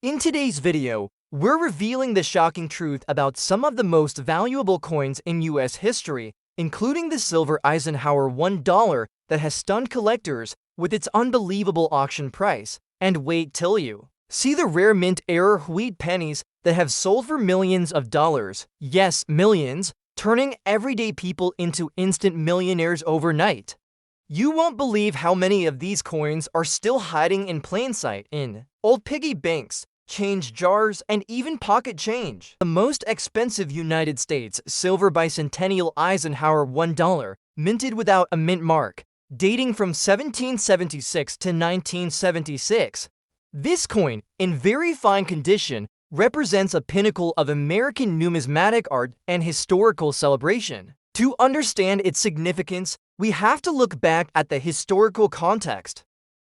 In today's video, we're revealing the shocking truth about some of the most valuable coins in US history, including the silver Eisenhower $1 that has stunned collectors with its unbelievable auction price. And wait till you see the rare mint-era wheat pennies that have sold for millions of dollars. Yes, millions, turning everyday people into instant millionaires overnight. You won't believe how many of these coins are still hiding in plain sight in old piggy banks, change jars, and even pocket change. The most expensive United States silver bicentennial Eisenhower $1, minted without a mint mark, dating from 1776 to 1976. This coin, in very fine condition, represents a pinnacle of American numismatic art and historical celebration. To understand its significance, we have to look back at the historical context.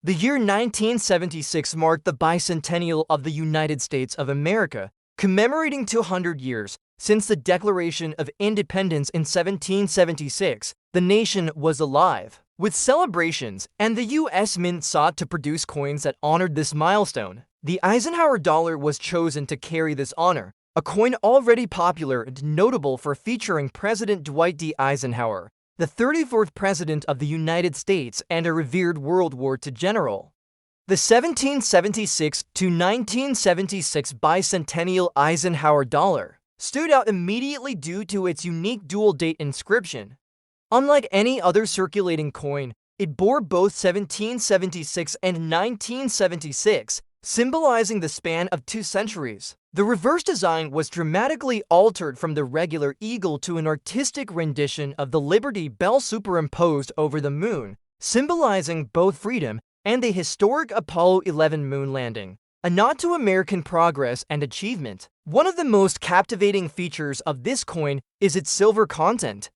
The year 1976 marked the bicentennial of the United States of America, commemorating 200 years since the Declaration of Independence in 1776. The nation was alive with celebrations, and the U.S. Mint sought to produce coins that honored this milestone. The Eisenhower dollar was chosen to carry this honor, a coin already popular and notable for featuring President Dwight D. Eisenhower, the 34th President of the United States and a revered World War II general. The 1776 to 1976 bicentennial Eisenhower dollar stood out immediately due to its unique dual-date inscription. Unlike any other circulating coin, it bore both 1776 and 1976, symbolizing the span of 2 centuries. The reverse design was dramatically altered from the regular eagle to an artistic rendition of the Liberty Bell superimposed over the moon, symbolizing both freedom and the historic Apollo 11 moon landing, a nod to American progress and achievement. One of the most captivating features of this coin is its silver content.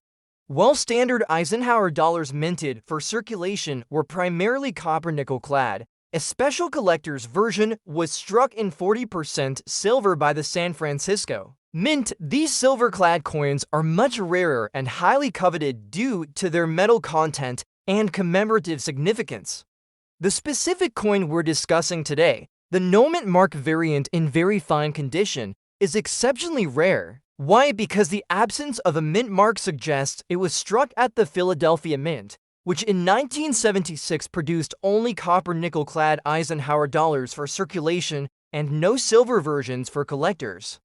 While standard Eisenhower dollars minted for circulation were primarily copper-nickel clad, a special collector's version was struck in 40% silver by the San Francisco Mint. These silver-clad coins are much rarer and highly coveted due to their metal content and commemorative significance. The specific coin we're discussing today, the no mint mark variant in very fine condition, is exceptionally rare. Why? Because the absence of a mint mark suggests it was struck at the Philadelphia Mint, which in 1976 produced only copper-nickel clad Eisenhower dollars for circulation and no silver versions for collectors.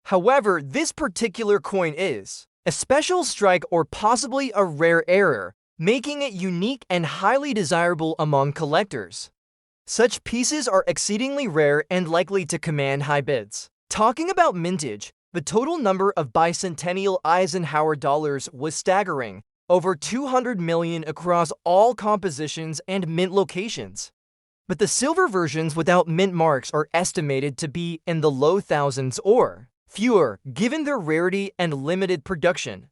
However, this particular coin is a special strike or possibly a rare error, making it unique and highly desirable among collectors. Such pieces are exceedingly rare and likely to command high bids. Talking about mintage, the total number of bicentennial Eisenhower dollars was staggering, over 200 million across all compositions and mint locations. But the silver versions without mint marks are estimated to be in the low thousands or fewer, given their rarity and limited production.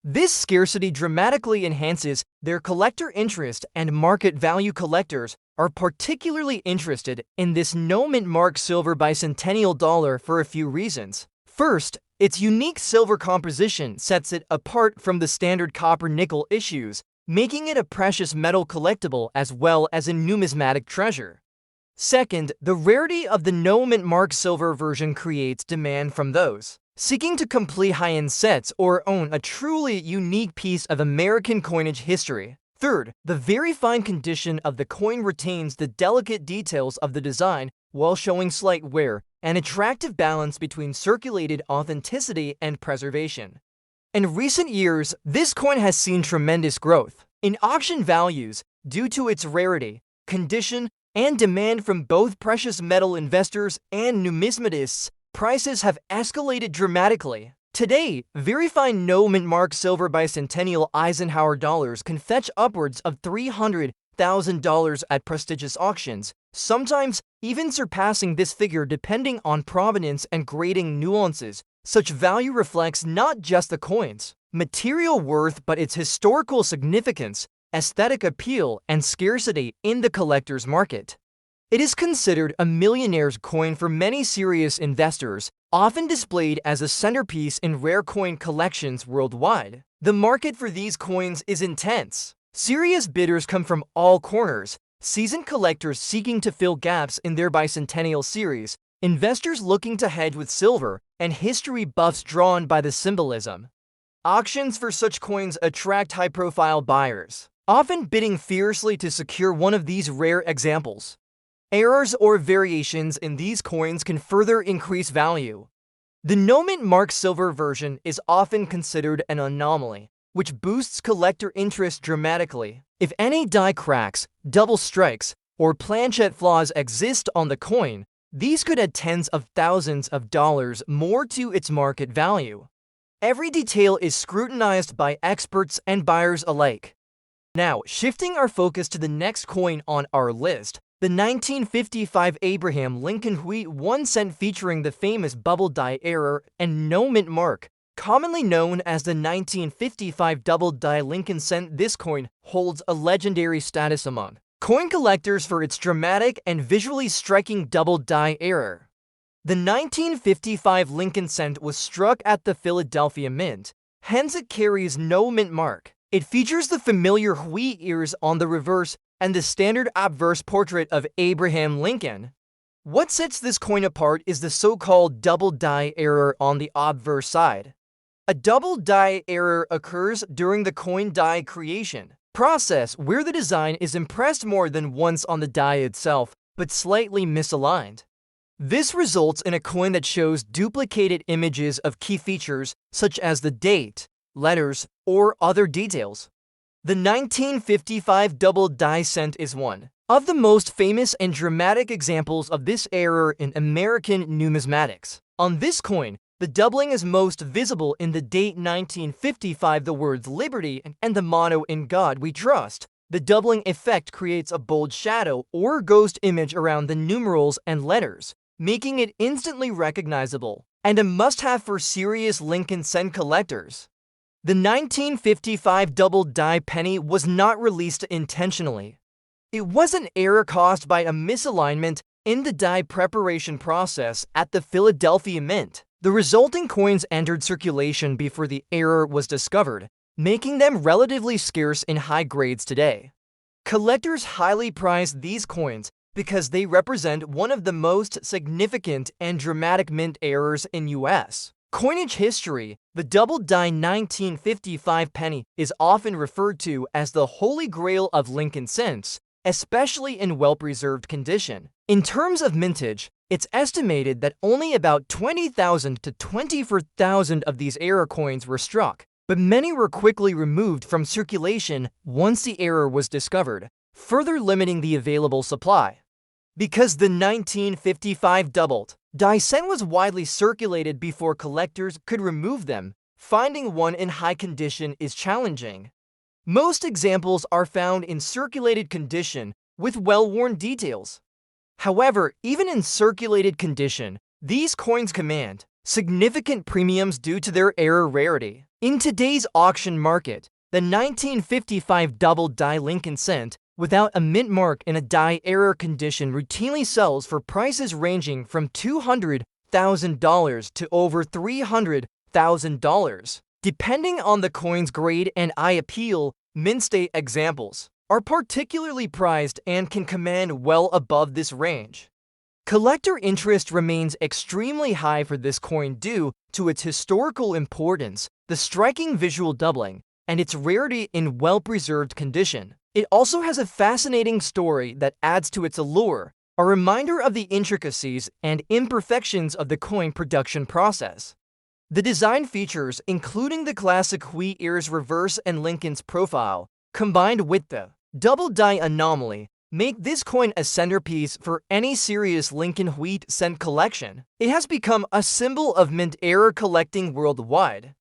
This scarcity dramatically enhances their collector interest, and market value collectors are particularly interested in this no mint mark silver bicentennial dollar for a few reasons. First, its unique silver composition sets it apart from the standard copper-nickel issues, making it a precious metal collectible as well as a numismatic treasure. Second, the rarity of the no mint mark silver version creates demand from those seeking to complete high-end sets or own a truly unique piece of American coinage history. Third, the very fine condition of the coin retains the delicate details of the design while showing slight wear, an attractive balance between circulated authenticity and preservation. In recent years, this coin has seen tremendous growth in auction values due to its rarity, condition, and demand from both precious metal investors and numismatists. Prices have escalated dramatically. Today, very fine no mint mark silver bicentennial Eisenhower dollars can fetch upwards of $300,000 at prestigious auctions, sometimes even surpassing this figure depending on provenance and grading nuances. Such value reflects not just the coin's material worth but its historical significance, aesthetic appeal, and scarcity in the collector's market. It is considered a millionaire's coin for many serious investors, often displayed as a centerpiece in rare coin collections worldwide. The market for these coins is intense. Serious bidders come from all corners, seasoned collectors seeking to fill gaps in their bicentennial series, investors looking to hedge with silver, and history buffs drawn by the symbolism. Auctions for such coins attract high-profile buyers, often bidding fiercely to secure one of these rare examples. Errors or variations in these coins can further increase value. The no-mint mark silver version is often considered an anomaly, which boosts collector interest dramatically. If any die cracks, double strikes, or planchette flaws exist on the coin, these could add tens of thousands of dollars more to its market value. Every detail is scrutinized by experts and buyers alike. Now, shifting our focus to the next coin on our list, the 1955 Abraham Lincoln Wheat 1 cent featuring the famous bubble die error and no mint mark, commonly known as the 1955 double die Lincoln cent. This coin holds a legendary status among coin collectors for its dramatic and visually striking double die error. The 1955 Lincoln cent was struck at the Philadelphia Mint, hence it carries no mint mark. It features the familiar wheat ears on the reverse and the standard obverse portrait of Abraham Lincoln. What sets this coin apart is the so-called double die error on the obverse side. A double die error occurs during the coin die creation process where the design is impressed more than once on the die itself, but slightly misaligned. This results in a coin that shows duplicated images of key features such as the date, letters, or other details. The 1955 double die cent is one of the most famous and dramatic examples of this error in American numismatics. On this coin, the doubling is most visible in the date 1955, the words liberty, and the motto in God we trust. The doubling effect creates a bold shadow or ghost image around the numerals and letters, making it instantly recognizable and a must-have for serious Lincoln cent collectors. The 1955 double die penny was not released intentionally. It was an error caused by a misalignment in the die preparation process at the Philadelphia Mint. The resulting coins entered circulation before the error was discovered, making them relatively scarce in high grades today. Collectors highly prize these coins because they represent one of the most significant and dramatic mint errors in U.S. coinage history. The double die 1955 penny is often referred to as the holy grail of Lincoln cents, especially in well-preserved condition. In terms of mintage, it's estimated that only about 20,000 to 24,000 of these error coins were struck, but many were quickly removed from circulation once the error was discovered, further limiting the available supply. Because the 1955 doubled die cent was widely circulated before collectors could remove them, finding one in high condition is challenging. Most examples are found in circulated condition with well-worn details. However, even in circulated condition, these coins command significant premiums due to their error rarity. In today's auction market, the 1955 double die Lincoln cent without a mint mark in a die error condition routinely sells for prices ranging from $200,000 to over $300,000. Depending on the coin's grade and eye appeal, mint state examples are particularly prized and can command well above this range. Collector interest remains extremely high for this coin due to its historical importance, the striking visual doubling, and its rarity in well-preserved condition. It also has a fascinating story that adds to its allure, a reminder of the intricacies and imperfections of the coin production process. The design features, including the classic wheat ears reverse and Lincoln's profile, combined with the double die anomaly, make this coin a centerpiece for any serious Lincoln wheat cent collection. It has become a symbol of mint error collecting worldwide.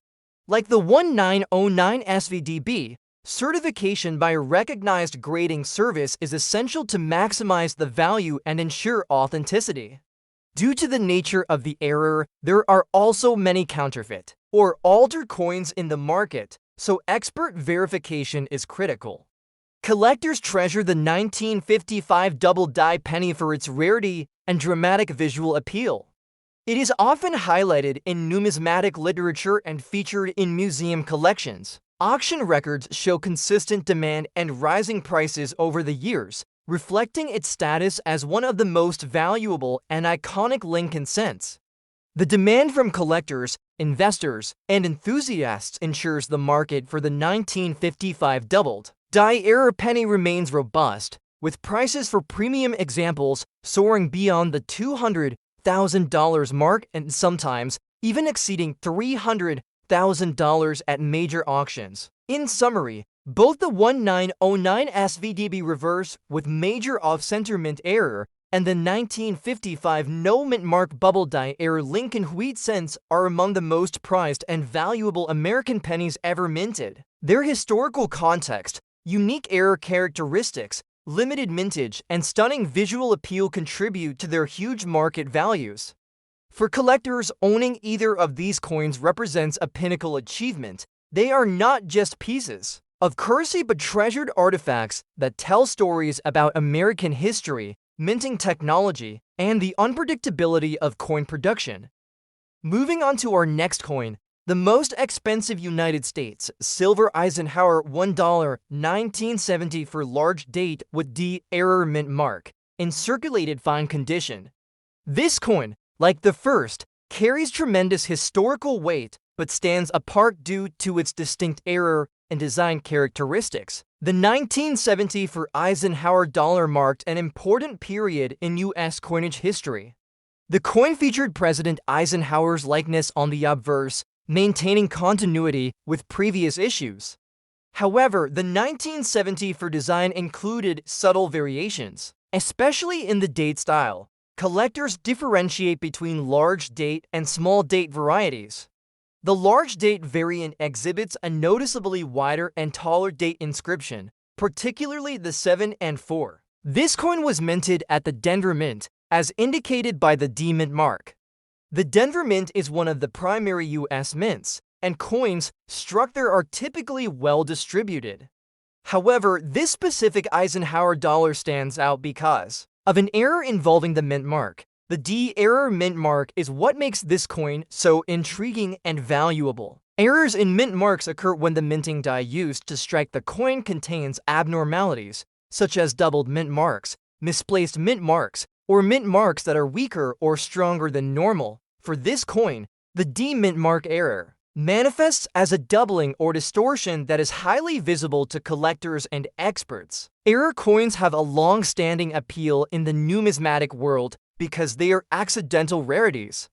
Like the 1909 SVDB, certification by a recognized grading service is essential to maximize the value and ensure authenticity. Due to the nature of the error, there are also many counterfeit or altered coins in the market, so expert verification is critical. Collectors treasure the 1955 double die penny for its rarity and dramatic visual appeal. It is often highlighted in numismatic literature and featured in museum collections. Auction records show consistent demand and rising prices over the years, reflecting its status as one of the most valuable and iconic Lincoln cents. The demand from collectors, investors, and enthusiasts ensures the market for the 1955 doubled-die-era penny remains robust, with prices for premium examples soaring beyond the $200,000 mark and sometimes even exceeding $300,000 at major auctions. In summary, both the 1909 SVDB reverse with major off-center mint error and the 1955 no mint mark bubble die era Lincoln wheat cents are among the most prized and valuable American pennies ever minted. Their historical context, unique error characteristics, limited mintage, and stunning visual appeal contribute to their huge market values. For collectors, owning either of these coins represents a pinnacle achievement. They are not just pieces of currency but treasured artifacts that tell stories about American history, minting technology, and the unpredictability of coin production. Moving on to our next coin, the most expensive United States silver Eisenhower $1 1970 for large date with D-error mint mark in circulated fine condition. This coin, like the first, carries tremendous historical weight but stands apart due to its distinct error and design characteristics. The 1970 for Eisenhower dollar marked an important period in U.S. coinage history. The coin featured President Eisenhower's likeness on the obverse, maintaining continuity with previous issues. However, the 1970 for design included subtle variations, especially in the date style. Collectors differentiate between large date and small date varieties. The large date variant exhibits a noticeably wider and taller date inscription, particularly the 7 and 4. This coin was minted at the Denver Mint, as indicated by the D mint mark. The Denver Mint is one of the primary U.S. mints, and coins struck there are typically well distributed. However, this specific Eisenhower dollar stands out because of an error involving the mint mark. The D-error mint mark is what makes this coin so intriguing and valuable. Errors in mint marks occur when the minting die used to strike the coin contains abnormalities, such as doubled mint marks, misplaced mint marks, or mint marks that are weaker or stronger than normal. For this coin, the D mint mark error manifests as a doubling or distortion that is highly visible to collectors and experts. Error coins have a long-standing appeal in the numismatic world because they are accidental rarities.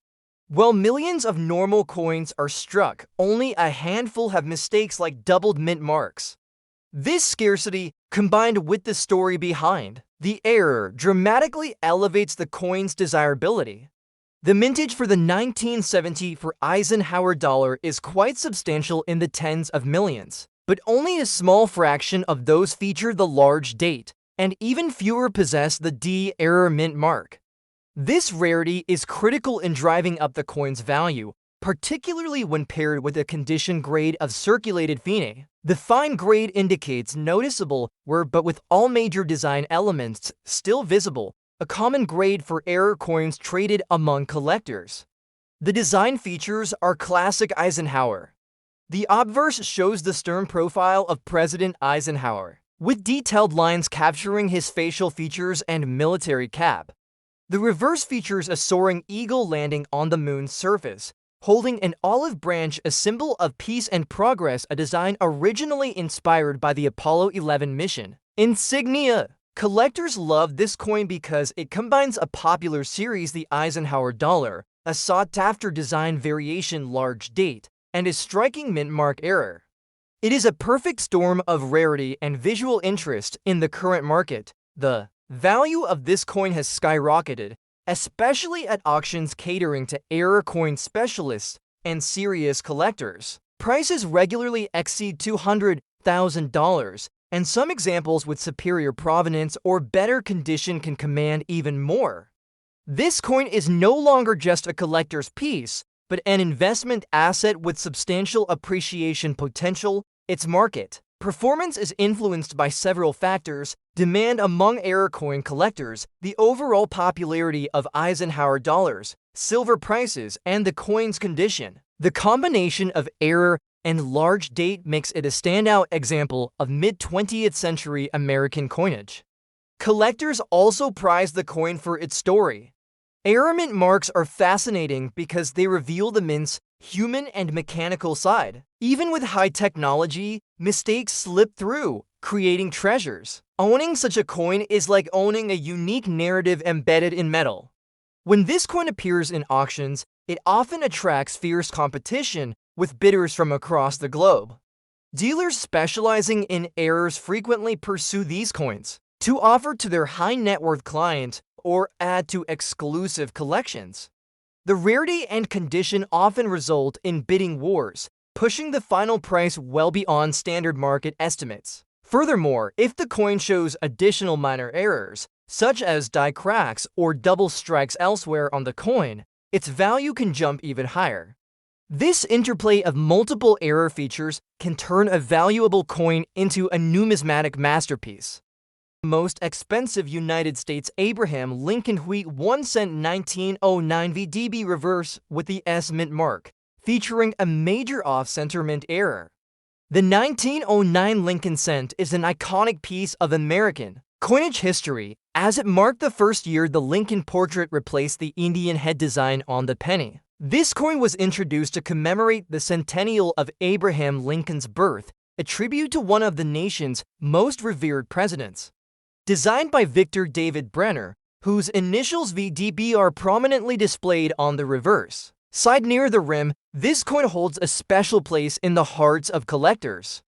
While millions of normal coins are struck, only a handful have mistakes like doubled mint marks. This scarcity, combined with the story behind the error, dramatically elevates the coin's desirability. The mintage for the 1970 for Eisenhower dollar is quite substantial in the tens of millions, but only a small fraction of those feature the large date, and even fewer possess the D-error mint mark. This rarity is critical in driving up the coin's value, particularly when paired with a condition grade of circulated fine. The fine grade indicates noticeable wear but with all major design elements still visible, a common grade for error coins traded among collectors. The design features are classic Eisenhower. The obverse shows the stern profile of President Eisenhower, with detailed lines capturing his facial features and military cap. The reverse features a soaring eagle landing on the moon's surface, holding an olive branch, a symbol of peace and progress, a design originally inspired by the Apollo 11 mission. Insignia. Collectors love this coin because it combines a popular series, the Eisenhower dollar, a sought-after design variation large date, and a striking mint mark error. It is a perfect storm of rarity and visual interest in the current market. The value of this coin has skyrocketed, especially at auctions catering to error coin specialists and serious collectors. Prices regularly exceed $200,000, and some examples with superior provenance or better condition can command even more. This coin is no longer just a collector's piece, but an investment asset with substantial appreciation potential. Its market performance is influenced by several factors: demand among error coin collectors, the overall popularity of Eisenhower dollars, silver prices, and the coin's condition. The combination of error and large date makes it a standout example of mid-20th century American coinage. Collectors also prize the coin for its story. Error mint marks are fascinating because they reveal the mint's human and mechanical side. Even with high technology, mistakes slip through, creating treasures. Owning such a coin is like owning a unique narrative embedded in metal. When this coin appears in auctions, it often attracts fierce competition with bidders from across the globe. Dealers specializing in errors frequently pursue these coins to offer to their high-net-worth clients or add to exclusive collections. The rarity and condition often result in bidding wars, pushing the final price well beyond standard market estimates. Furthermore, if the coin shows additional minor errors, such as die cracks or double strikes elsewhere on the coin, its value can jump even higher. This interplay of multiple error features can turn a valuable coin into a numismatic masterpiece. Most expensive United States Abraham Lincoln Wheat 1 cent 1909 VDB reverse with the S mint mark, featuring a major off-center mint error. The 1909 Lincoln cent is an iconic piece of American coinage history, as it marked the first year the Lincoln portrait replaced the Indian head design on the penny. This coin was introduced to commemorate the centennial of Abraham Lincoln's birth, a tribute to one of the nation's most revered presidents. Designed by Victor David Brenner, whose initials VDB are prominently displayed on the reverse side near the rim, this coin holds a special place in the hearts of collectors.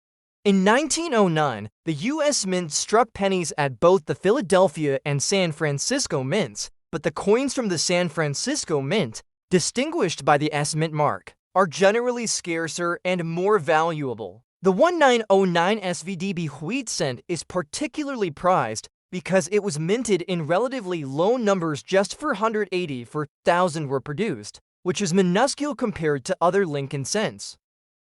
In 1909, the U.S. Mint struck pennies at both the Philadelphia and San Francisco mints, but the coins from the San Francisco Mint, distinguished by the S mint mark, are generally scarcer and more valuable. The 1909 SVDB wheat cent is particularly prized because it was minted in relatively low numbers. Just 480,000 were produced, which is minuscule compared to other Lincoln cents.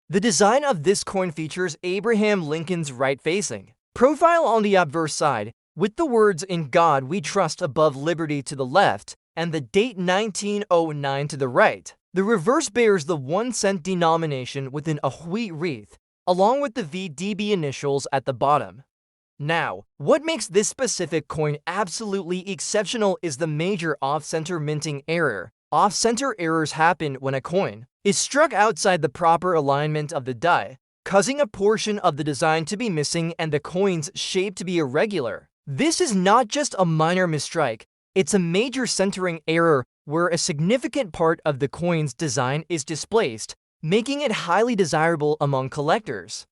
The design of this coin features Abraham Lincoln's right-facing profile on the obverse side, with the words "In God We Trust" above liberty to the left, and the date 1909 to the right. The reverse bears the 1 cent denomination within a wheat wreath, along with the VDB initials at the bottom. Now, what makes this specific coin absolutely exceptional is the major off-center minting error. Off-center errors happen when a coin is struck outside the proper alignment of the die, causing a portion of the design to be missing and the coin's shape to be irregular. This is not just a minor misstrike, it's a major centering error where a significant part of the coin's design is displaced, making it highly desirable among collectors.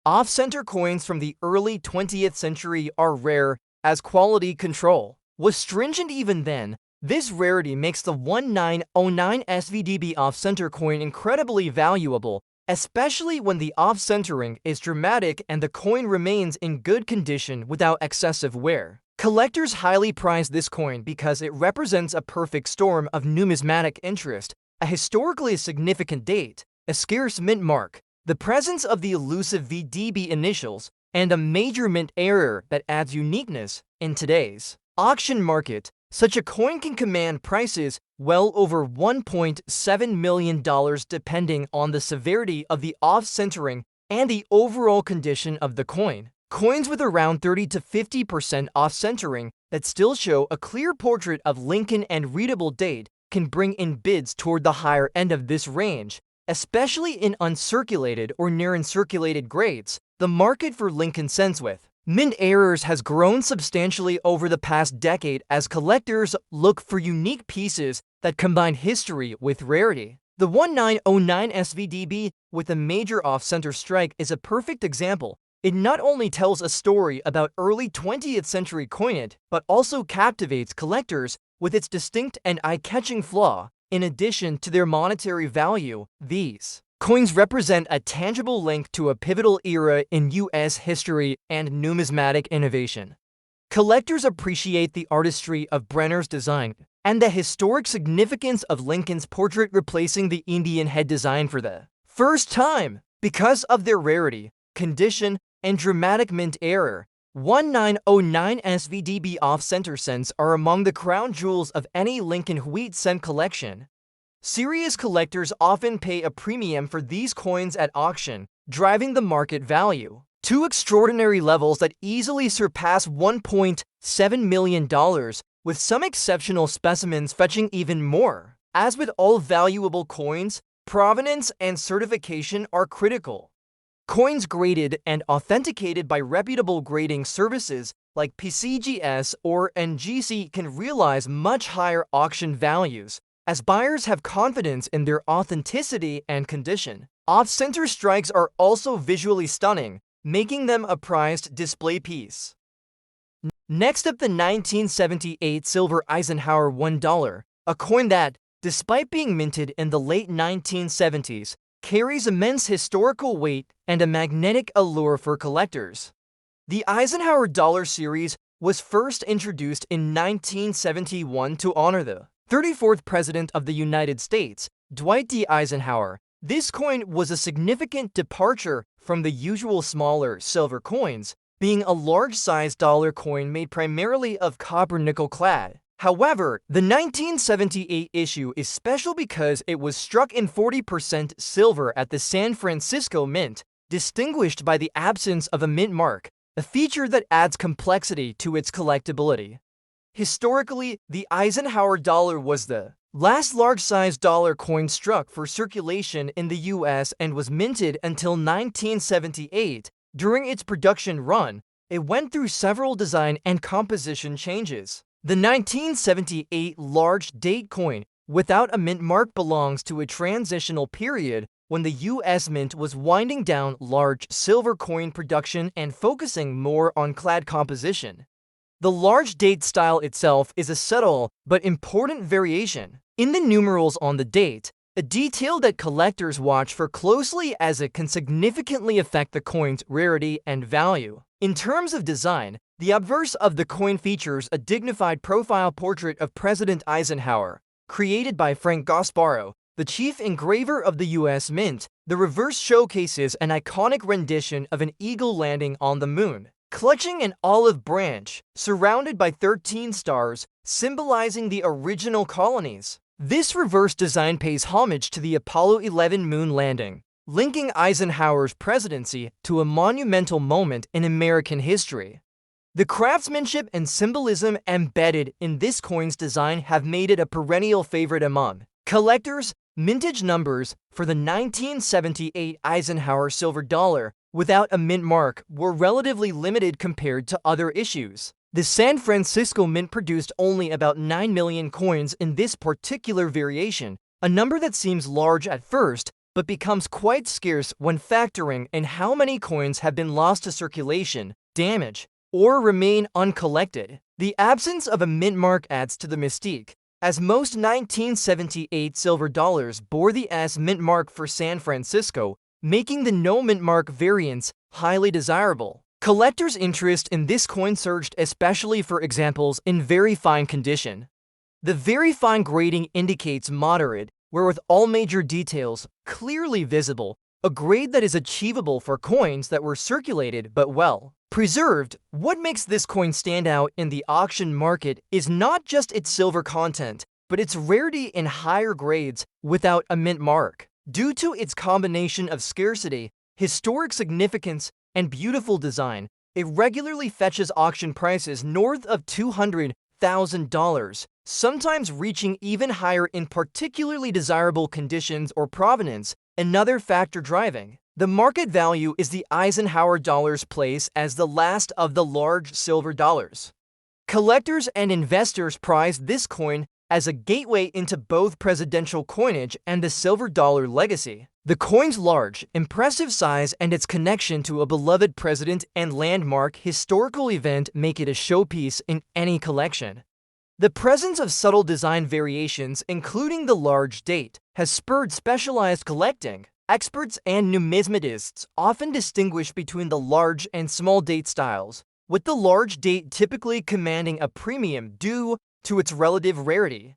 Off-center coins from the early 20th century are rare, as quality control was stringent even then. This rarity makes the 1909 SVDB off-center coin incredibly valuable, especially when the off-centering is dramatic and the coin remains in good condition without excessive wear. Collectors highly prize this coin because it represents a perfect storm of numismatic interest, a historically significant date, a scarce mint mark, the presence of the elusive VDB initials, and a major mint error that adds uniqueness. In today's auction market, such a coin can command prices well over $1.7 million depending on the severity of the off-centering and the overall condition of the coin. Coins with around 30 to 50% off-centering that still show a clear portrait of Lincoln and readable date can bring in bids toward the higher end of this range, especially in uncirculated or near-uncirculated grades. The market for Lincoln cents with mint errors has grown substantially over the past decade as collectors look for unique pieces that combine history with rarity. The 1909 SVDB with a major off-center strike is a perfect example. It not only tells a story about early 20th century coinage, but also captivates collectors with its distinct and eye-catching flaw. In addition to their monetary value, these coins represent a tangible link to a pivotal era in U.S. history and numismatic innovation. Collectors appreciate the artistry of Brenner's design and the historic significance of Lincoln's portrait replacing the Indian head design for the first time. Because of their rarity, condition, and dramatic mint error, 1909 SVDB off-center cents are among the crown jewels of any Lincoln wheat cent collection. Serious collectors often pay a premium for these coins at auction, driving the market value. two extraordinary levels that easily surpass $1.7 million, with some exceptional specimens fetching even more. As with all valuable coins, provenance and certification are critical. Coins graded and authenticated by reputable grading services like PCGS or NGC can realize much higher auction values, as buyers have confidence in their authenticity and condition. Off-center strikes are also visually stunning, making them a prized display piece. Next up, the 1978 silver Eisenhower $1, a coin that, despite being minted in the late 1970s, carries immense historical weight and a magnetic allure for collectors. The Eisenhower dollar series was first introduced in 1971 to honor the 34th President of the United States, Dwight D. Eisenhower. This coin was a significant departure from the usual smaller silver coins, being a large-sized dollar coin made primarily of copper nickel clad. However, the 1978 issue is special because it was struck in 40% silver at the San Francisco Mint, distinguished by the absence of a mint mark, a feature that adds complexity to its collectability. Historically, the Eisenhower dollar was the last large-sized dollar coin struck for circulation in the U.S. and was minted until 1978. During its production run, it went through several design and composition changes. The 1978 large date coin without a mint mark belongs to a transitional period when the U.S. Mint was winding down large silver coin production and focusing more on clad composition. The large date style itself is a subtle but important variation in the numerals on the date, a detail that collectors watch for closely as it can significantly affect the coin's rarity and value. In terms of design, the obverse of the coin features a dignified profile portrait of President Eisenhower, created by Frank Gasparro, the chief engraver of the U.S. Mint. The reverse showcases an iconic rendition of an eagle landing on the moon, clutching an olive branch, surrounded by 13 stars, symbolizing the original colonies. This reverse design pays homage to the Apollo 11 moon landing, linking Eisenhower's presidency to a monumental moment in American history. The craftsmanship and symbolism embedded in this coin's design have made it a perennial favorite among collectors. Mintage numbers for the 1978 Eisenhower silver dollar without a mint mark were relatively limited compared to other issues. The San Francisco Mint produced only about 9 million coins in this particular variation, a number that seems large at first but becomes quite scarce when factoring in how many coins have been lost to circulation, damage, or remain uncollected. The absence of a mint mark adds to the mystique, as most 1978 silver dollars bore the S mint mark for San Francisco, making the no mint mark variants highly desirable. Collectors' interest in this coin surged especially for examples in very fine condition. The very fine grading indicates moderate, where with all major details clearly visible, a grade that is achievable for coins that were circulated but well preserved. What makes this coin stand out in the auction market is not just its silver content, but its rarity in higher grades without a mint mark. Due to its combination of scarcity, historic significance, and beautiful design, it regularly fetches auction prices north of $200,000, sometimes reaching even higher in particularly desirable conditions or provenance. Another factor driving the market value is the Eisenhower dollar's place as the last of the large silver dollars. Collectors and investors prize this coin as a gateway into both presidential coinage and the silver dollar legacy. The coin's large, impressive size and its connection to a beloved president and landmark historical event make it a showpiece in any collection. The presence of subtle design variations, including the large date, has spurred specialized collecting. Experts and numismatists often distinguish between the large and small date styles, with the large date typically commanding a premium due to its relative rarity.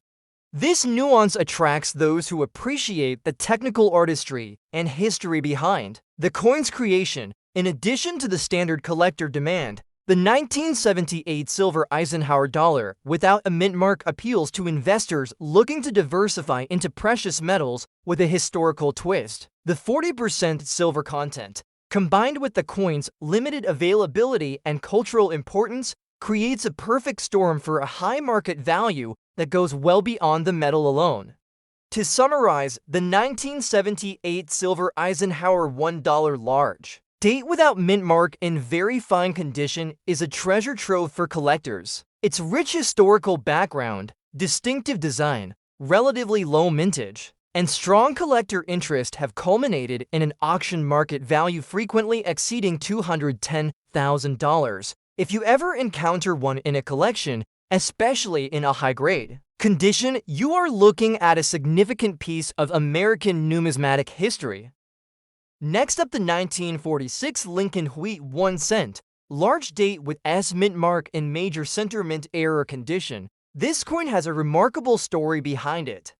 This nuance attracts those who appreciate the technical artistry and history behind the coin's creation. In addition to the standard collector demand, the 1978 silver Eisenhower dollar without a mint mark appeals to investors looking to diversify into precious metals with a historical twist. The 40% silver content, combined with the coin's limited availability and cultural importance, creates a perfect storm for a high market value that goes well beyond the metal alone. To summarize, the 1978 silver Eisenhower $1 large date without mint mark in very fine condition is a treasure trove for collectors. Its rich historical background, distinctive design, relatively low mintage, and strong collector interest have culminated in an auction market value frequently exceeding $210,000. If you ever encounter one in a collection, especially in a high-grade condition, you are looking at a significant piece of American numismatic history. Next up, the 1946 Lincoln Wheat 1 cent, large date with S mint mark in major center mint era condition. This coin has a remarkable story behind it.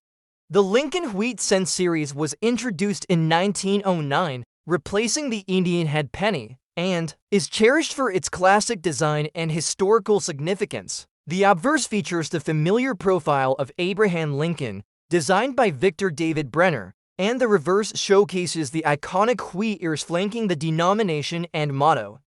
The Lincoln Wheat cent series was introduced in 1909, replacing the Indian head penny, and is cherished for its classic design and historical significance. The obverse features the familiar profile of Abraham Lincoln, designed by Victor David Brenner, and the reverse showcases the iconic wheat ears flanking the denomination and motto.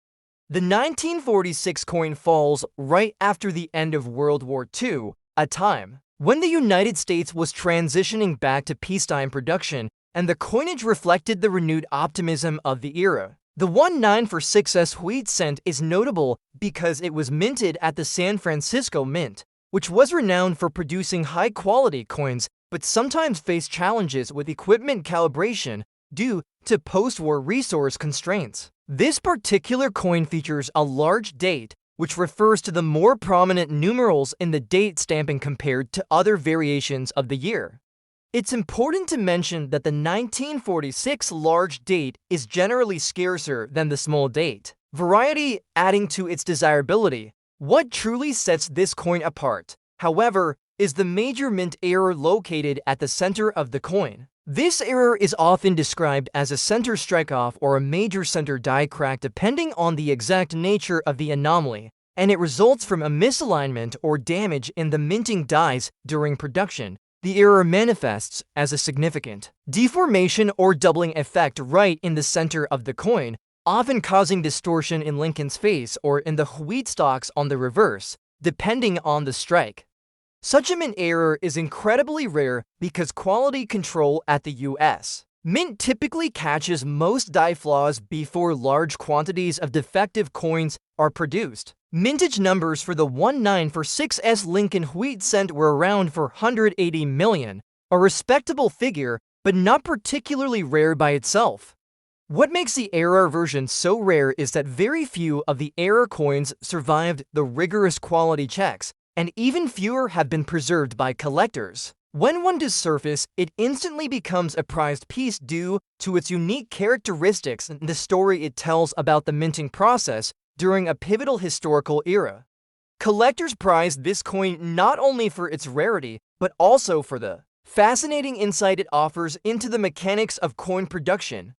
The 1946 coin falls right after the end of World War II, a time when the United States was transitioning back to peacetime production, and the coinage reflected the renewed optimism of the era. The 1946 wheat cent is notable because it was minted at the San Francisco Mint, which was renowned for producing high-quality coins but sometimes faced challenges with equipment calibration due to post-war resource constraints. This particular coin features a large date, which refers to the more prominent numerals in the date stamping compared to other variations of the year. It's important to mention that the 1946 large date is generally scarcer than the small date, variety adding to its desirability. What truly sets this coin apart, however, is the major mint error located at the center of the coin. This error is often described as a center strike-off or a major center die crack depending on the exact nature of the anomaly, and it results from a misalignment or damage in the minting dies during production. The error manifests as a significant deformation or doubling effect right in the center of the coin, often causing distortion in Lincoln's face or in the wheat stalks on the reverse, depending on the strike. Such a mint error is incredibly rare because quality control at the U.S. Mint typically catches most die flaws before large quantities of defective coins are produced. Mintage numbers for the 1946 Lincoln Wheat cent were around 480 million, a respectable figure, but not particularly rare by itself. What makes the error version so rare is that very few of the error coins survived the rigorous quality checks, and even fewer have been preserved by collectors. When one does surface, it instantly becomes a prized piece due to its unique characteristics and the story it tells about the minting process during a pivotal historical era. Collectors prize this coin not only for its rarity, but also for the fascinating insight it offers into the mechanics of coin production.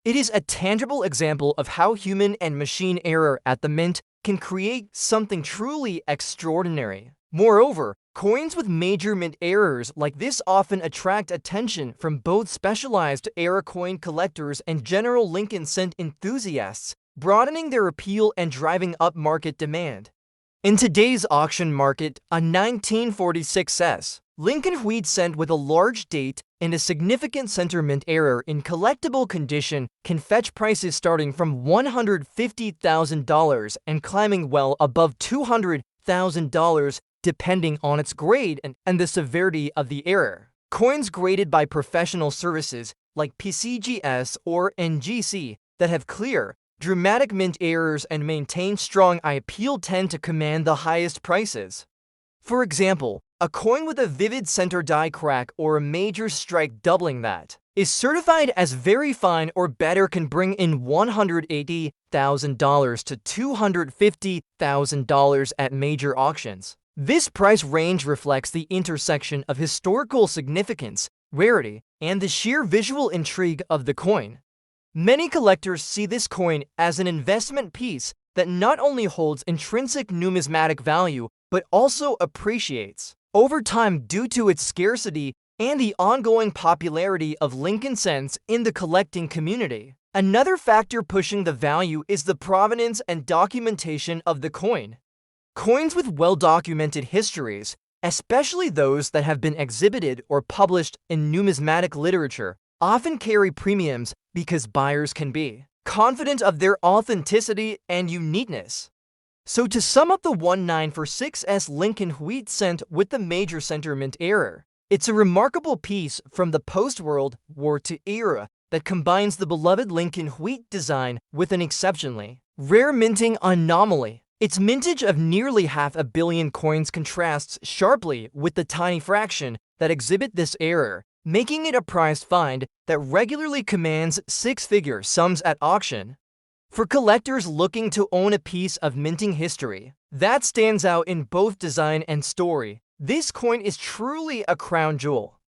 It is a tangible example of how human and machine error at the mint can create something truly extraordinary. Moreover, coins with major mint errors like this often attract attention from both specialized error coin collectors and general Lincoln cent enthusiasts, broadening their appeal and driving up market demand. In today's auction market, a 1946 Lincoln Wheat cent with a large date and a significant center mint error in collectible condition can fetch prices starting from $150,000 and climbing well above $200,000 depending on its grade and the severity of the error. Coins graded by professional services like PCGS or NGC that have clear, dramatic mint errors and maintain strong eye appeal tend to command the highest prices. For example, a coin with a vivid center die crack or a major strike doubling that is certified as very fine or better can bring in $180,000 to $250,000 at major auctions. This price range reflects the intersection of historical significance, rarity, and the sheer visual intrigue of the coin. Many collectors see this coin as an investment piece that not only holds intrinsic numismatic value, but also appreciates over time due to its scarcity and the ongoing popularity of Lincoln cents in the collecting community. Another factor pushing the value is the provenance and documentation of the coin. Coins with well-documented histories, especially those that have been exhibited or published in numismatic literature, often carry premiums because buyers can be confident of their authenticity and uniqueness. So to sum up the 1946's Lincoln wheat cent with the major sentiment error, it's a remarkable piece from the post-World War II era that combines the beloved Lincoln wheat design with an exceptionally rare minting anomaly. Its mintage of nearly 500 million coins contrasts sharply with the tiny fraction that exhibit this error, making it a prized find that regularly commands six-figure sums at auction. For collectors looking to own a piece of minting history that stands out in both design and story, this coin is truly a crown jewel.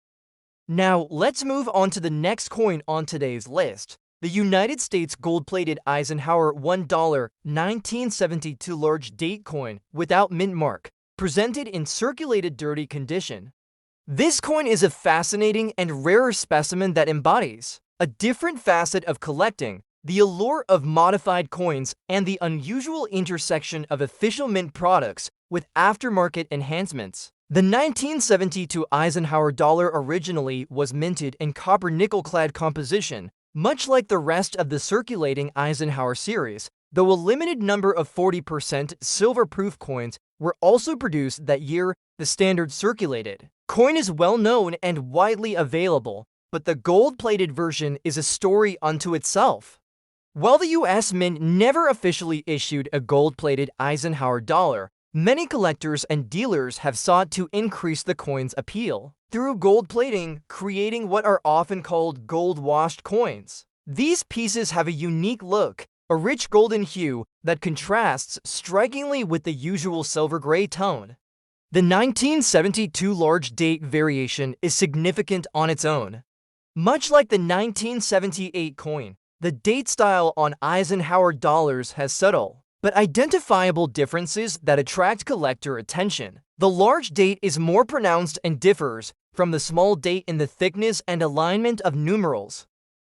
Now, let's move on to the next coin on today's list, the United States gold-plated Eisenhower $1 1972 large date coin without mint mark, presented in circulated dirty condition. This coin is a fascinating and rare specimen that embodies a different facet of collecting, the allure of modified coins, and the unusual intersection of official mint products with aftermarket enhancements. The 1972 Eisenhower dollar originally was minted in copper-nickel-clad composition, much like the rest of the circulating Eisenhower series, though a limited number of 40% silver-proof coins were also produced that year. The standard circulated coin is well known and widely available, but the gold-plated version is a story unto itself. While the U.S. Mint never officially issued a gold-plated Eisenhower dollar, many collectors and dealers have sought to increase the coin's appeal through gold plating, creating what are often called gold-washed coins. These pieces have a unique look, a rich golden hue that contrasts strikingly with the usual silver-gray tone. The 1972 large date variation is significant on its own. Much like the 1978 coin, the date style on Eisenhower dollars has subtle but identifiable differences that attract collector attention. The large date is more pronounced and differs from the small date in the thickness and alignment of numerals.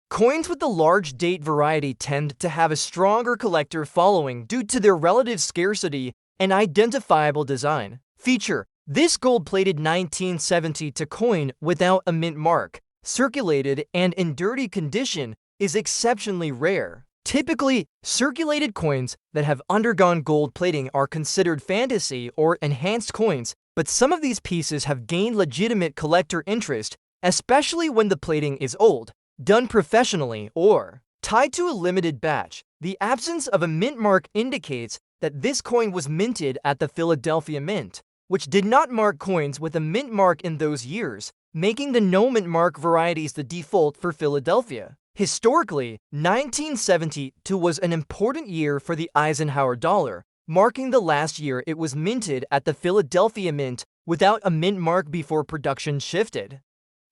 Coins with the large date variety tend to have a stronger collector following due to their relative scarcity and identifiable design feature. This gold-plated 1972 coin without a mint mark, circulated and in dirty condition, is exceptionally rare. Typically, circulated coins that have undergone gold plating are considered fantasy or enhanced coins, but some of these pieces have gained legitimate collector interest, especially when the plating is old, done professionally, or tied to a limited batch. The absence of a mint mark indicates that this coin was minted at the Philadelphia Mint, which did not mark coins with a mint mark in those years, making the no mint mark varieties the default for Philadelphia. Historically, 1972 was an important year for the Eisenhower dollar, marking the last year it was minted at the Philadelphia Mint without a mint mark before production shifted.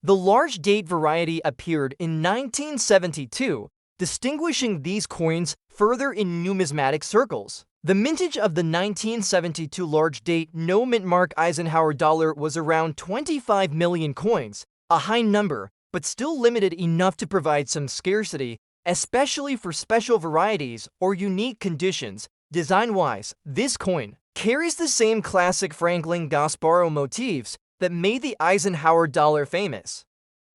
The large date variety appeared in 1972, distinguishing these coins further in numismatic circles. The mintage of the 1972 large date no mint mark Eisenhower dollar was around 25 million coins, a high number, but still limited enough to provide some scarcity, especially for special varieties or unique conditions. Design-wise, this coin carries the same classic Franklin Gasparro motifs that made the Eisenhower dollar famous.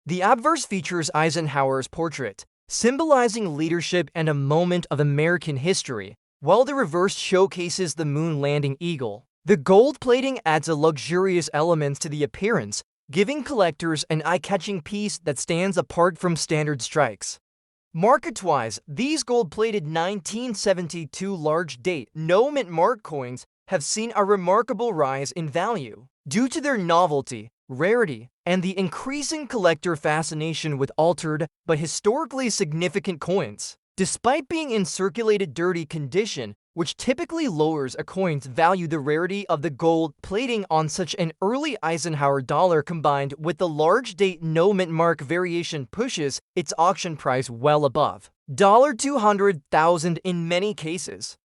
The obverse features Eisenhower's portrait, symbolizing leadership and a moment of American history, while the reverse showcases the moon landing eagle. The gold plating adds a luxurious element to the appearance, giving collectors an eye-catching piece that stands apart from standard strikes. Market-wise, these gold-plated 1972 large date no mint mark coins have seen a remarkable rise in value due to their novelty, rarity, and the increasing collector fascination with altered but historically significant coins. Despite being in circulated dirty condition, which typically lowers a coin's value, the rarity of the gold plating on such an early Eisenhower dollar combined with the large date no mint mark variation pushes its auction price well above $200,000 in many cases.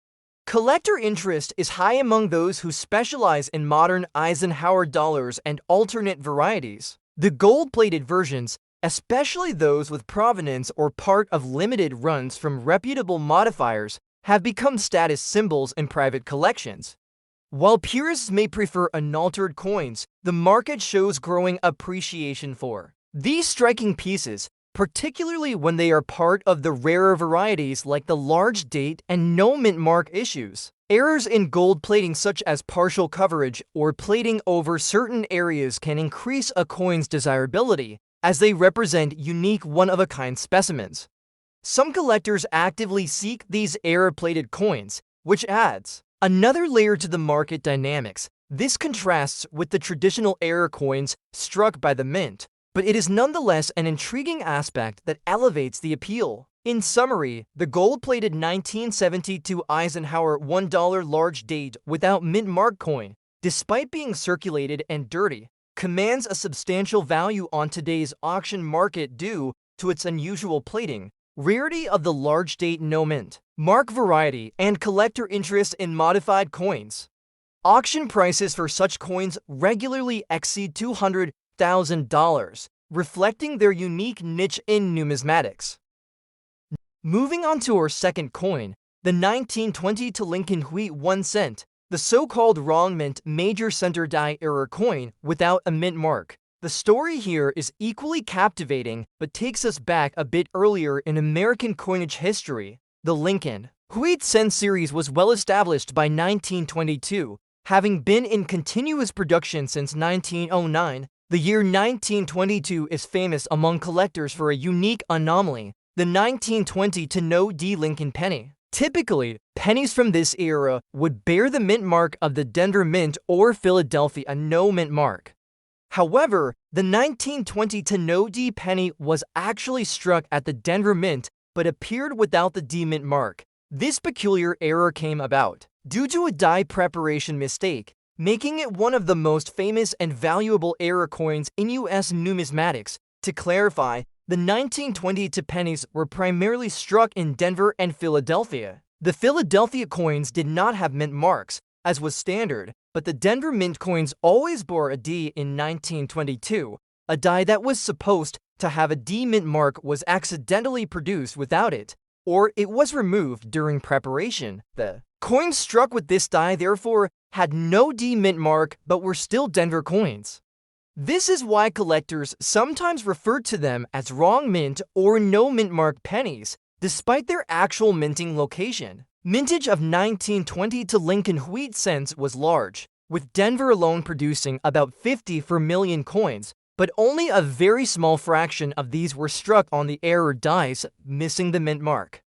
Collector interest is high among those who specialize in modern Eisenhower dollars and alternate varieties. The gold-plated versions, especially those with provenance or part of limited runs from reputable modifiers, have become status symbols in private collections. While purists may prefer unaltered coins, the market shows growing appreciation for these striking pieces, particularly when they are part of the rarer varieties like the large date and no mint mark issues. Errors in gold plating such as partial coverage or plating over certain areas can increase a coin's desirability, as they represent unique one-of-a-kind specimens. Some collectors actively seek these error-plated coins, which adds another layer to the market dynamics. This contrasts with the traditional error coins struck by the mint, but it is nonetheless an intriguing aspect that elevates the appeal. In summary, the gold-plated 1972 Eisenhower $1 large date without mint mark coin, despite being circulated and dirty, commands a substantial value on today's auction market due to its unusual plating, rarity of the large date no mint mark variety, and collector interest in modified coins. Auction prices for such coins regularly exceed $200,000, reflecting their unique niche in numismatics. Moving on to our second coin, the 1920 to Lincoln wheat 1 cent, the so-called wrong mint major center die error coin without a mint mark. The story here is equally captivating, but takes us back a bit earlier in American coinage history. The Lincoln wheat cent series was well established by 1922, having been in continuous production since 1909. The year 1922 is famous among collectors for a unique anomaly, the 1920 to no D Lincoln penny. Typically, pennies from this era would bear the mint mark of the Denver Mint or Philadelphia no mint mark. However, the 1920 to no D penny was actually struck at the Denver Mint but appeared without the D mint mark. This peculiar error came about due to a die preparation mistake, making it one of the most famous and valuable error coins in U.S. numismatics. To clarify, the 1920 to pennies were primarily struck in Denver and Philadelphia. The Philadelphia coins did not have mint marks, as was standard, but the Denver Mint coins always bore a D in 1922. A die that was supposed to have a D mint mark was accidentally produced without it, or it was removed during preparation. The coins struck with this die therefore had no D mint mark but were still Denver coins. This is why collectors sometimes refer to them as wrong mint or no mint mark pennies, despite their actual minting location. Mintage of 1920 to Lincoln wheat cents was large, with Denver alone producing about 50 per million coins, but only a very small fraction of these were struck on the error dies, missing the mint mark.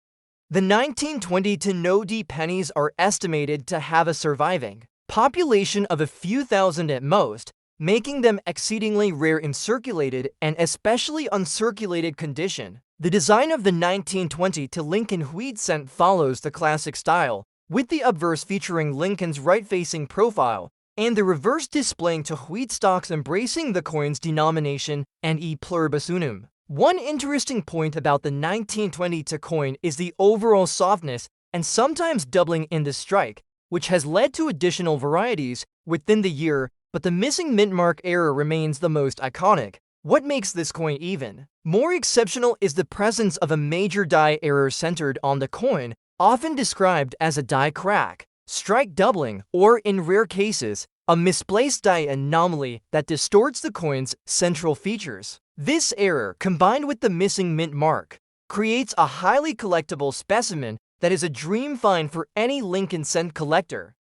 The 1920 to no D pennies are estimated to have a surviving population of a few thousand at most, making them exceedingly rare in circulated and especially uncirculated condition. The design of the 1920 to Lincoln wheat cent follows the classic style, with the obverse featuring Lincoln's right-facing profile, and the reverse displaying to wheat stalks embracing the coin's denomination and e pluribus unum. One interesting point about the 1920 to coin is the overall softness and sometimes doubling in the strike, which has led to additional varieties within the year, but the missing mint mark error remains the most iconic. What makes this coin even more exceptional is the presence of a major die error centered on the coin, often described as a die crack, strike doubling, or in rare cases, a misplaced die anomaly that distorts the coin's central features. This error, combined with the missing mint mark, creates a highly collectible specimen that is a dream find for any Lincoln cent collector.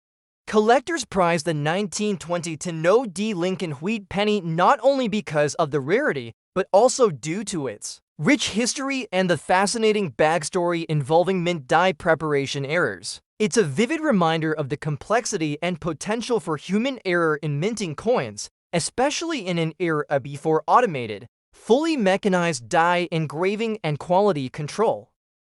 Collectors prize the 1920 to no D Lincoln wheat penny not only because of the rarity, but also due to its rich history and the fascinating backstory involving mint die preparation errors. It's a vivid reminder of the complexity and potential for human error in minting coins, especially in an era before automated, fully mechanized die engraving and quality control.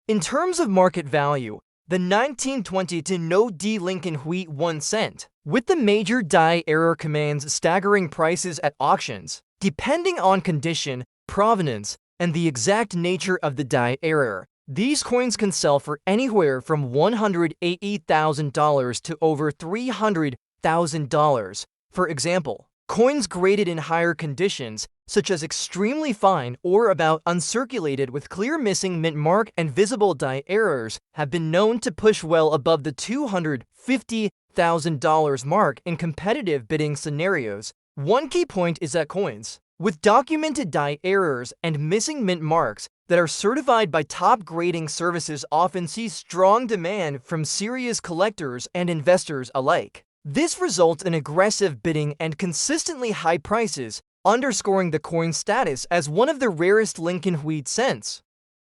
In terms of market value, the 1920 to no D Lincoln wheat 1 cent, with the major die error commands staggering prices at auctions, depending on condition, provenance, and the exact nature of the die error. These coins can sell for anywhere from $180,000 to over $300,000. For example, coins graded in higher conditions such as extremely fine or about uncirculated with clear missing mint mark and visible die errors, have been known to push well above the $250,000 mark in competitive bidding scenarios. One key point is that coins with documented die errors and missing mint marks that are certified by top grading services often see strong demand from serious collectors and investors alike. This results in aggressive bidding and consistently high prices, underscoring the coin's status as one of the rarest Lincoln wheat cents.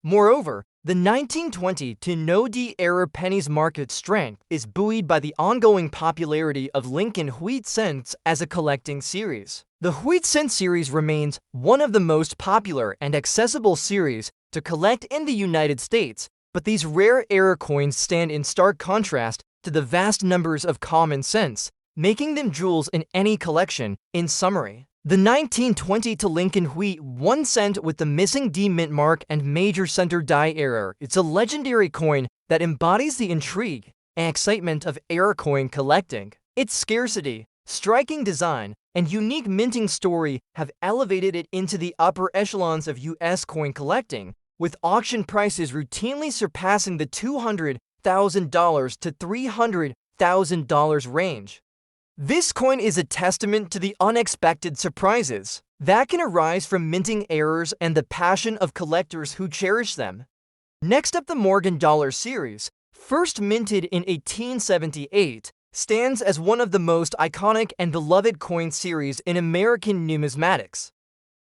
Moreover, the 1920 to no-D-era pennies market strength is buoyed by the ongoing popularity of Lincoln wheat cents as a collecting series. The wheat cent series remains one of the most popular and accessible series to collect in the United States, but these rare era coins stand in stark contrast to the vast numbers of common cents, making them jewels in any collection. In summary, the 1920 to Lincoln wheat 1 cent with the missing D mint mark and major center die error. It's a legendary coin that embodies the intrigue and excitement of era coin collecting. Its scarcity, striking design, and unique minting story have elevated it into the upper echelons of U.S. coin collecting, with auction prices routinely surpassing the $200,000 to $300,000 range. This coin is a testament to the unexpected surprises that can arise from minting errors and the passion of collectors who cherish them. Next up, the Morgan Dollar series, first minted in 1878, stands as one of the most iconic and beloved coin series in American numismatics.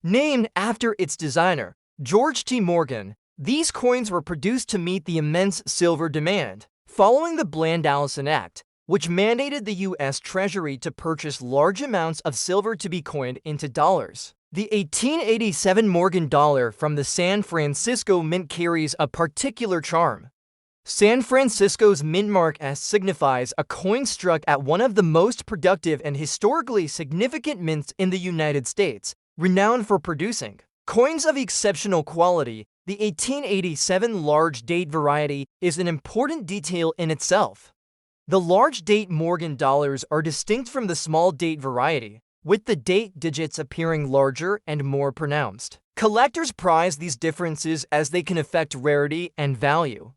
Named after its designer, George T. Morgan, these coins were produced to meet the immense silver demand following the Bland-Allison Act, which mandated the U.S. Treasury to purchase large amounts of silver to be coined into dollars. The 1887 Morgan dollar from the San Francisco Mint carries a particular charm. San Francisco's mint mark S signifies a coin struck at one of the most productive and historically significant mints in the United States, renowned for producing coins of exceptional quality. The 1887 large date variety is an important detail in itself. The large date Morgan dollars are distinct from the small date variety, with the date digits appearing larger and more pronounced. Collectors prize these differences as they can affect rarity and value.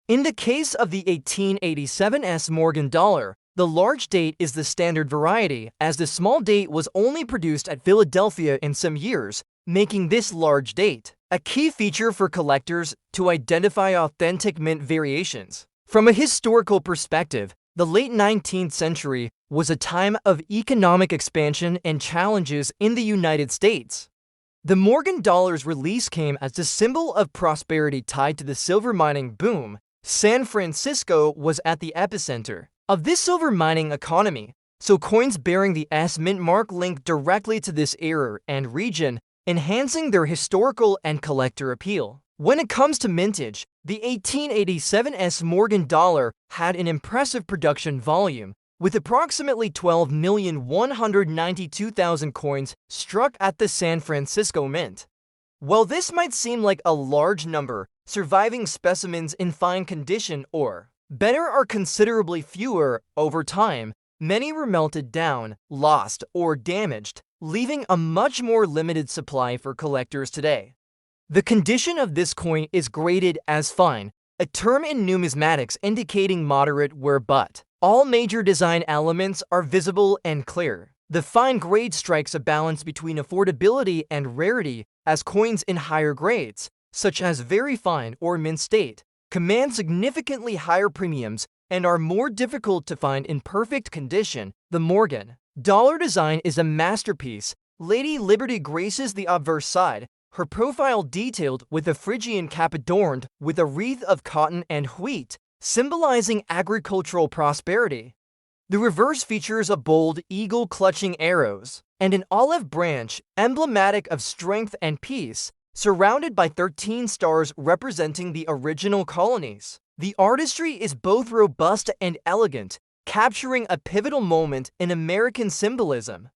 In the case of the 1887 S Morgan dollar, the large date is the standard variety, as the small date was only produced at Philadelphia in some years, making this large date a key feature for collectors to identify authentic mint variations. From a historical perspective, the late 19th century was a time of economic expansion and challenges in the United States. The Morgan dollar's release came as a symbol of prosperity tied to the silver mining boom. San Francisco was at the epicenter of this silver mining economy, so coins bearing the S mint mark link directly to this era and region, enhancing their historical and collector appeal. When it comes to mintage, the 1887 S Morgan dollar had an impressive production volume, with approximately 12,192,000 coins struck at the San Francisco Mint. While this might seem like a large number, surviving specimens in fine condition or better are considerably fewer. Over time, many were melted down, lost, or damaged, leaving a much more limited supply for collectors today. The condition of this coin is graded as fine, a term in numismatics indicating moderate wear, but all major design elements are visible and clear. The fine grade strikes a balance between affordability and rarity, as coins in higher grades, such as very fine or mint state, command significantly higher premiums and are more difficult to find in perfect condition. The Morgan dollar design is a masterpiece. Lady Liberty graces the obverse side, her profile detailed with a Phrygian cap adorned with a wreath of cotton and wheat, symbolizing agricultural prosperity. The reverse features a bold eagle clutching arrows and an olive branch, emblematic of strength and peace, surrounded by 13 stars representing the original colonies. The artistry is both robust and elegant, capturing a pivotal moment in American symbolism.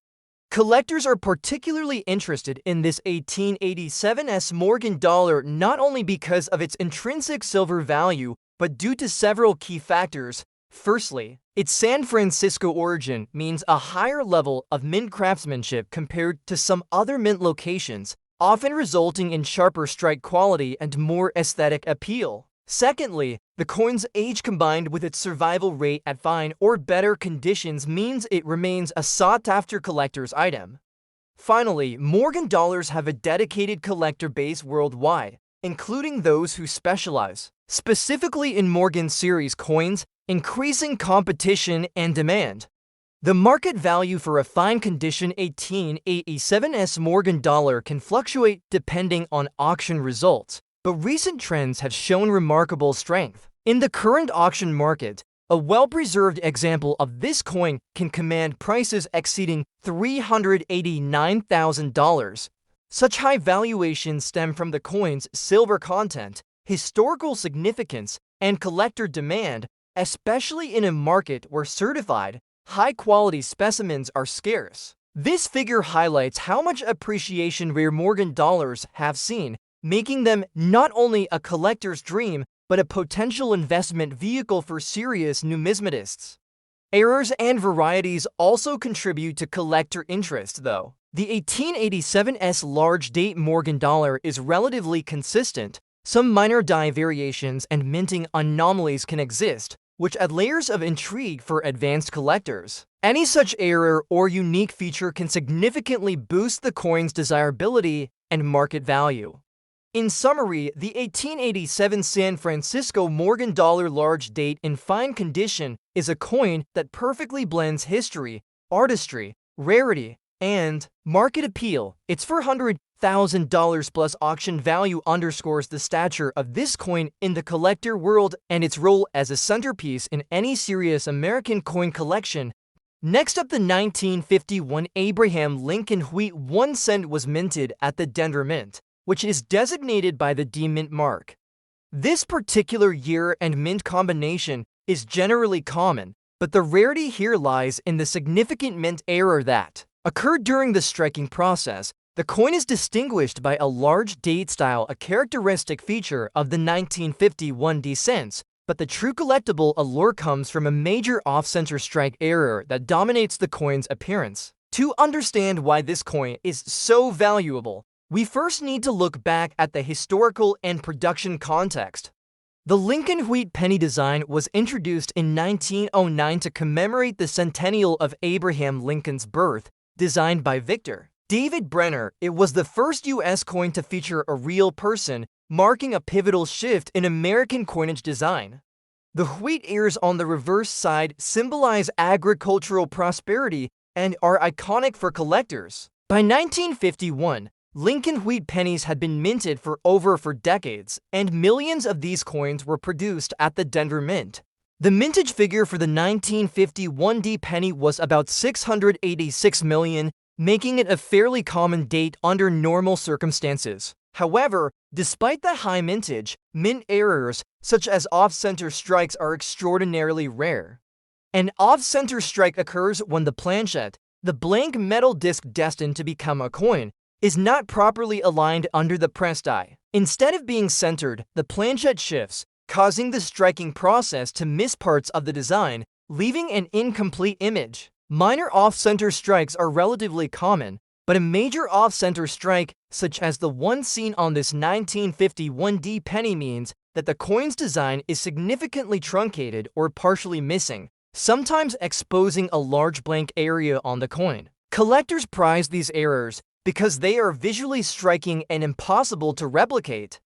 Collectors are particularly interested in this 1887 S Morgan dollar not only because of its intrinsic silver value, but due to several key factors. Firstly, its San Francisco origin means a higher level of mint craftsmanship compared to some other mint locations, often resulting in sharper strike quality and more aesthetic appeal. Secondly, the coin's age combined with its survival rate at fine or better conditions means it remains a sought-after collector's item. Finally, Morgan dollars have a dedicated collector base worldwide, including those who specialize specifically in Morgan series coins, increasing competition and demand. The market value for a fine-condition 1887 Morgan dollar can fluctuate depending on auction results, but recent trends have shown remarkable strength. In the current auction market, a well-preserved example of this coin can command prices exceeding $389,000. Such high valuations stem from the coin's silver content, historical significance, and collector demand, especially in a market where certified, high-quality specimens are scarce. This figure highlights how much appreciation rare Morgan dollars have seen, making them not only a collector's dream, but a potential investment vehicle for serious numismatists. Errors and varieties also contribute to collector interest, though. The 1887's large-date Morgan dollar is relatively consistent. Some minor die variations and minting anomalies can exist, which add layers of intrigue for advanced collectors. Any such error or unique feature can significantly boost the coin's desirability and market value. In summary, the 1887 San Francisco Morgan dollar large date in fine condition is a coin that perfectly blends history, artistry, rarity, and market appeal. Its $400,000 plus auction value underscores the stature of this coin in the collector world and its role as a centerpiece in any serious American coin collection. Next up, the 1951 Abraham Lincoln Wheat 1 cent was minted at the Denver Mint, which is designated by the D Mint mark. This particular year and mint combination is generally common, but the rarity here lies in the significant mint error that occurred during the striking process. The coin is distinguished by a large date style, a characteristic feature of the 1951 D cents, but the true collectible allure comes from a major off-center strike error that dominates the coin's appearance. To understand why this coin is so valuable, we first need to look back at the historical and production context. The Lincoln Wheat penny design was introduced in 1909 to commemorate the centennial of Abraham Lincoln's birth, designed by Victor David Brenner. It was the first U.S. coin to feature a real person, marking a pivotal shift in American coinage design. The wheat ears on the reverse side symbolize agricultural prosperity and are iconic for collectors. By 1951, Lincoln Wheat pennies had been minted for decades, and millions of these coins were produced at the Denver Mint. The mintage figure for the 1951 D penny was about 686 million, making it a fairly common date under normal circumstances. However, despite the high mintage, mint errors, such as off-center strikes, are extraordinarily rare. An off-center strike occurs when the planchette, the blank metal disc destined to become a coin, is not properly aligned under the press die. Instead of being centered, the planchette shifts, causing the striking process to miss parts of the design, leaving an incomplete image. Minor off-center strikes are relatively common, but a major off-center strike, such as the one seen on this 1951 D penny, means that the coin's design is significantly truncated or partially missing, sometimes exposing a large blank area on the coin. Collectors prize these errors because they are visually striking and impossible to replicate.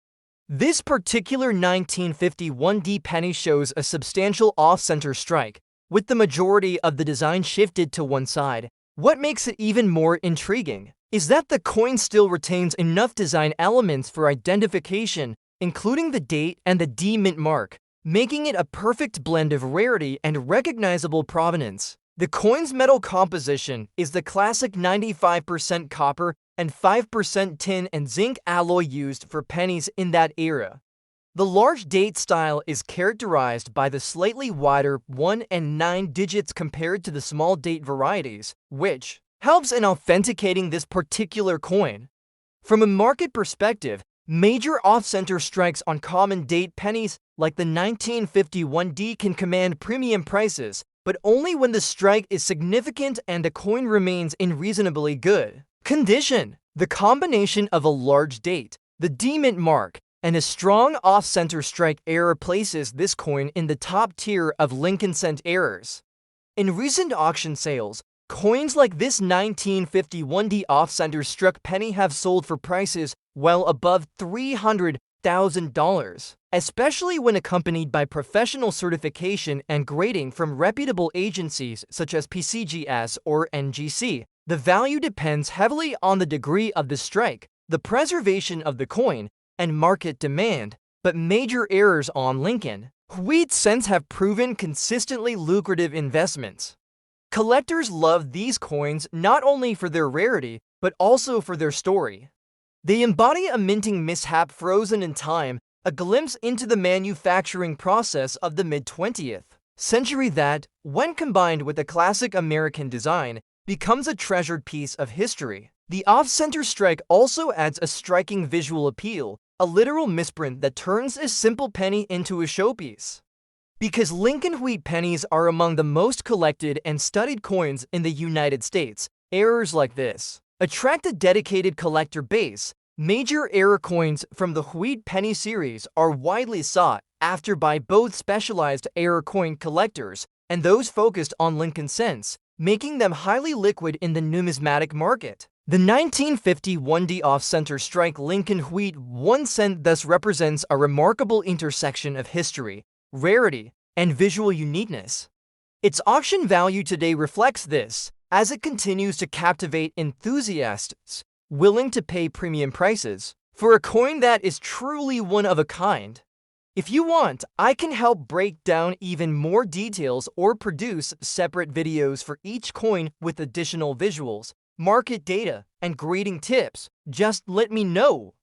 This particular 1951 D penny shows a substantial off-center strike, with the majority of the design shifted to one side. What makes it even more intriguing is that the coin still retains enough design elements for identification, including the date and the D Mint mark, making it a perfect blend of rarity and recognizable provenance. The coin's metal composition is the classic 95% copper and 5% tin and zinc alloy used for pennies in that era. The large date style is characterized by the slightly wider 1 and 9 digits compared to the small date varieties, which helps in authenticating this particular coin. From a market perspective, Major off-center strikes on common date pennies like the 1951D can command premium prices, but only when the strike is significant and the coin remains in reasonably good condition. The combination of a large date, the D-mint mark, and a strong off-center strike error places this coin in the top tier of Lincoln cent errors. In recent auction sales, coins like this 1951D off-center struck penny have sold for prices well above $300,000, especially when accompanied by professional certification and grading from reputable agencies such as PCGS or NGC. The value depends heavily on the degree of the strike, the preservation of the coin, and market demand, but major errors on Lincoln wheat cents have proven consistently lucrative investments. Collectors love these coins not only for their rarity, but also for their story. They embody a minting mishap frozen in time, a glimpse into the manufacturing process of the mid-20th century that, when combined with a classic American design, becomes a treasured piece of history. The off-center strike also adds a striking visual appeal, a literal misprint that turns a simple penny into a showpiece. Because Lincoln wheat pennies are among the most collected and studied coins in the United States, errors like this attract a dedicated collector base. Major error coins from the wheat penny series are widely sought after by both specialized error coin collectors and those focused on Lincoln cents, making them highly liquid in the numismatic market. The 1951D off-center strike Lincoln wheat 1 cent thus represents a remarkable intersection of history, rarity, and visual uniqueness. Its auction value today reflects this, as it continues to captivate enthusiasts willing to pay premium prices for a coin that is truly one of a kind. If you want, I can help break down even more details or produce separate videos for each coin with additional visuals, market data, and grading tips. Just let me know.